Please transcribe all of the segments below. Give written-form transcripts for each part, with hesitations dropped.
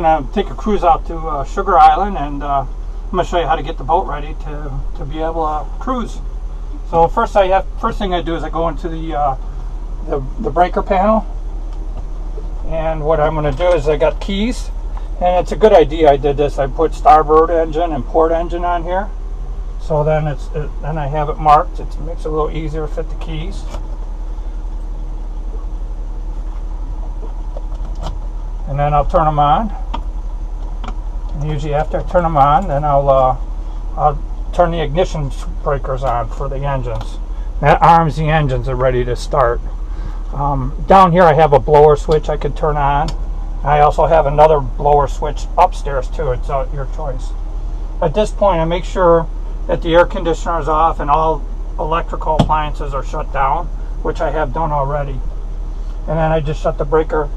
going to take a cruise out to Sugar Island, and I'm going to show you how to get the boat ready to be able to cruise. So first thing I do is I go into the breaker panel, and what I'm going to do is I got keys, and it's a good idea I did this. I put starboard engine and port engine on here, so then then I have it marked. It makes it a little easier to fit the keys. And then I'll turn them on. And usually after I turn them on, then I'll turn the ignition breakers on for the engines. That arms the engines are ready to start. Down here I have a blower switch I can turn on. I also have another blower switch upstairs too. It's your choice. At this point I make sure that the air conditioner is off and all electrical appliances are shut down, which I have done already. And then I just shut the breakers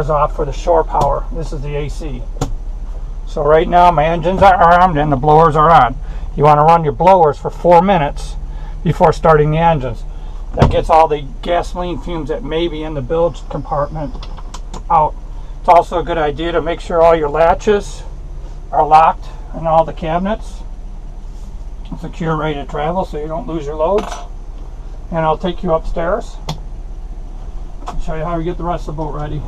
off for the shore power. This is the AC. So right now my engines are armed and the blowers are on. You want to run your blowers for 4 minutes before starting the engines. That gets all the gasoline fumes that may be in the bilge compartment out. It's also a good idea to make sure all your latches are locked and all the cabinets secure, ready to travel, so you don't lose your loads. And I'll take you upstairs and show you how we get the rest of the boat ready.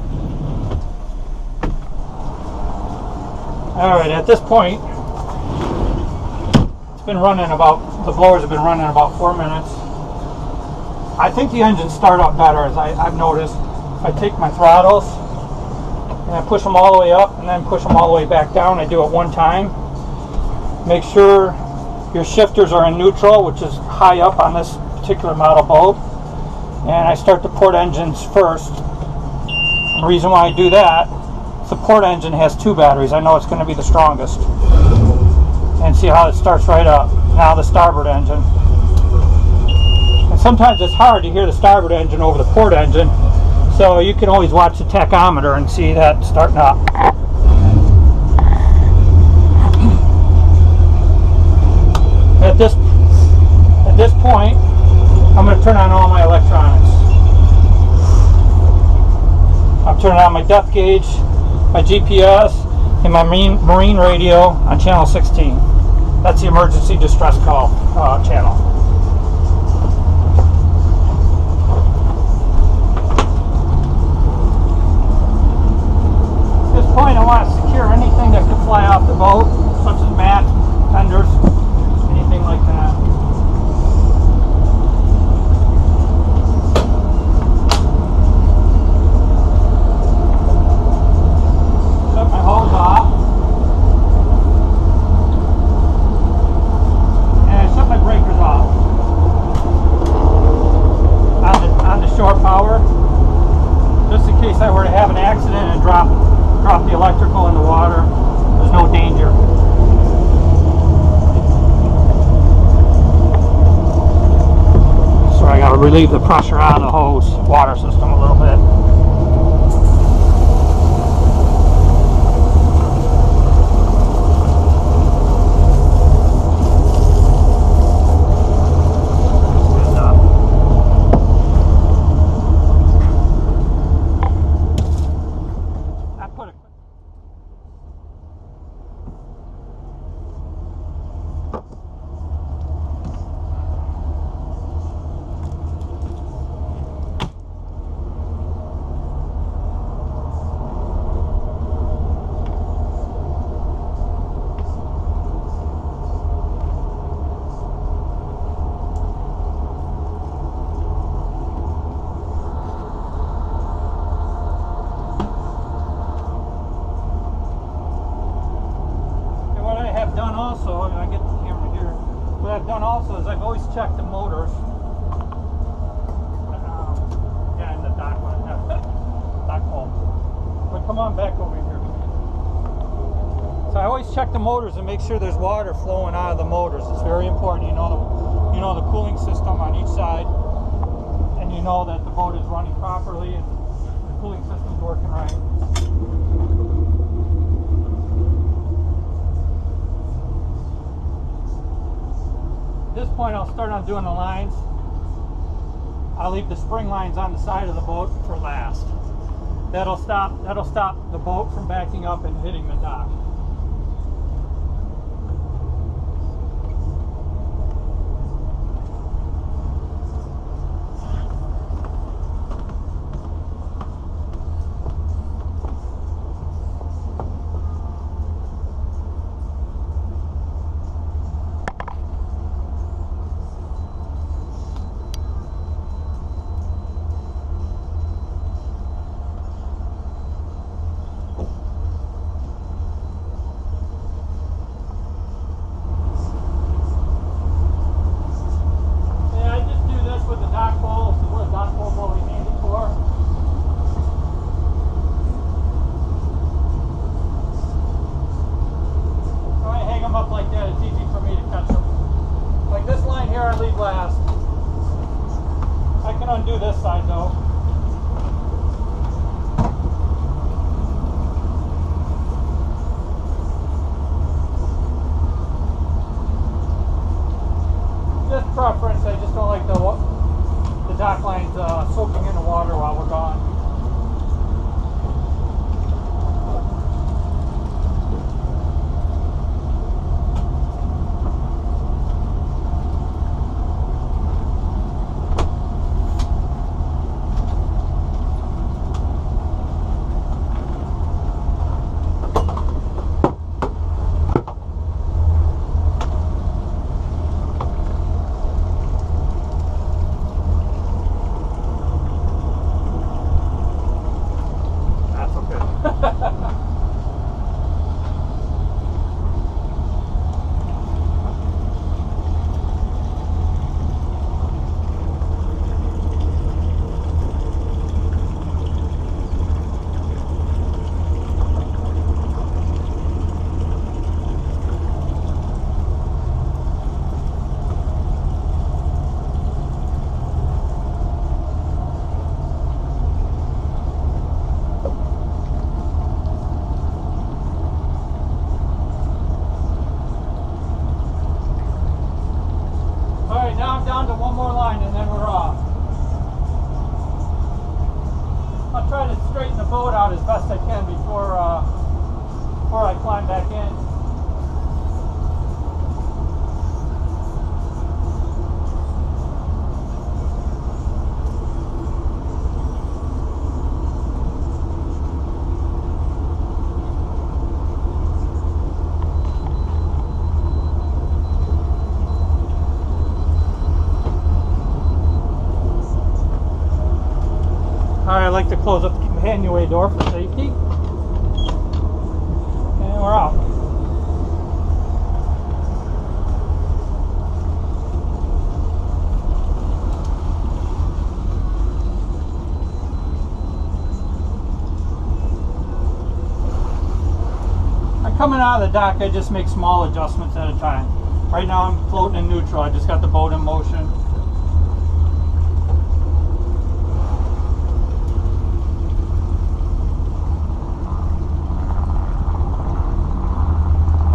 Alright, at this point the blowers have been running about 4 minutes. I think the engines start up better, as I've noticed. If I take my throttles and I push them all the way up and then push them all the way back down, I do it one time. Make sure your shifters are in neutral, which is high up on this particular model boat. And I start the port engines first. The reason why I do that, the port engine has 2 batteries. I know it's going to be the strongest. And see how it starts right up. Now the starboard engine. And sometimes it's hard to hear the starboard engine over the port engine, so you can always watch the tachometer and see that starting up. At this point, I'm going to turn on all my electronics. I'm turning on my depth gauge, my GPS, and my marine radio on channel 16. That's the emergency distress call channel. At this point, I want to secure anything that could fly off the boat, such as mats, tenders, anything like that. Shut my hose off. And I shut my breakers off. On the shore power. Just in case I were to have an accident and drop the electrical in the water, there's no danger. So I got to relieve the pressure out of the hose water system a little bit. What I've done also is I've always checked the motors. Yeah, in the dock hole. But come on back over here. So I always check the motors and make sure there's water flowing out of the motors. It's very important. You know the cooling system on each side, and you know that the boat is running properly and the cooling system's working right. At this point, I'll start on doing the lines. I'll leave the spring lines on the side of the boat for last. That'll stop the boat from backing up and hitting the dock. Undo this side though. Just preference, I just don't like the dock lines soaking in the water while we're gone. Down to one more line and then we're off. I'll try to straighten the boat out as best I can before I climb back in. I like to close up the companionway door for safety. And we're out. Coming out of the dock, I just make small adjustments at a time. Right now I'm floating in neutral. I just got the boat in motion.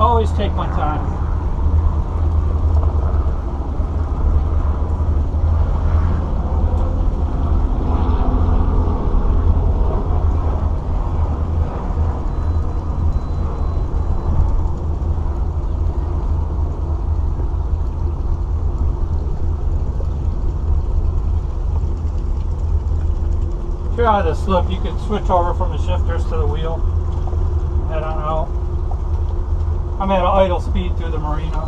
Always take my time. If you're out of the slip, you can switch over from the shifters to the wheel. Head on out. I'm at an idle speed through the marina.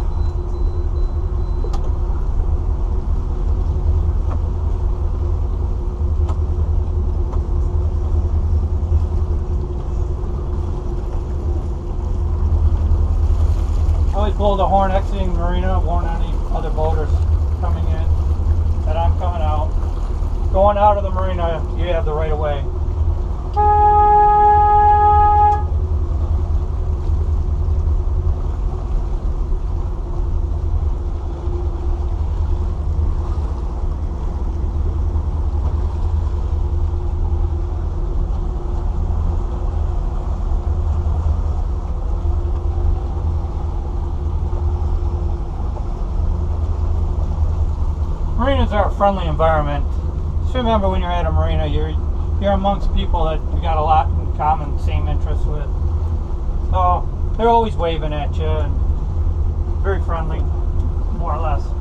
I always blow the horn exiting the marina, warn any other boaters coming in that I'm coming out. Going out of the marina, you have the right of way. Marinas are a friendly environment. Just remember when you're at a marina, you're amongst people that you got a lot in common, same interests with. So they're always waving at you and very friendly, more or less.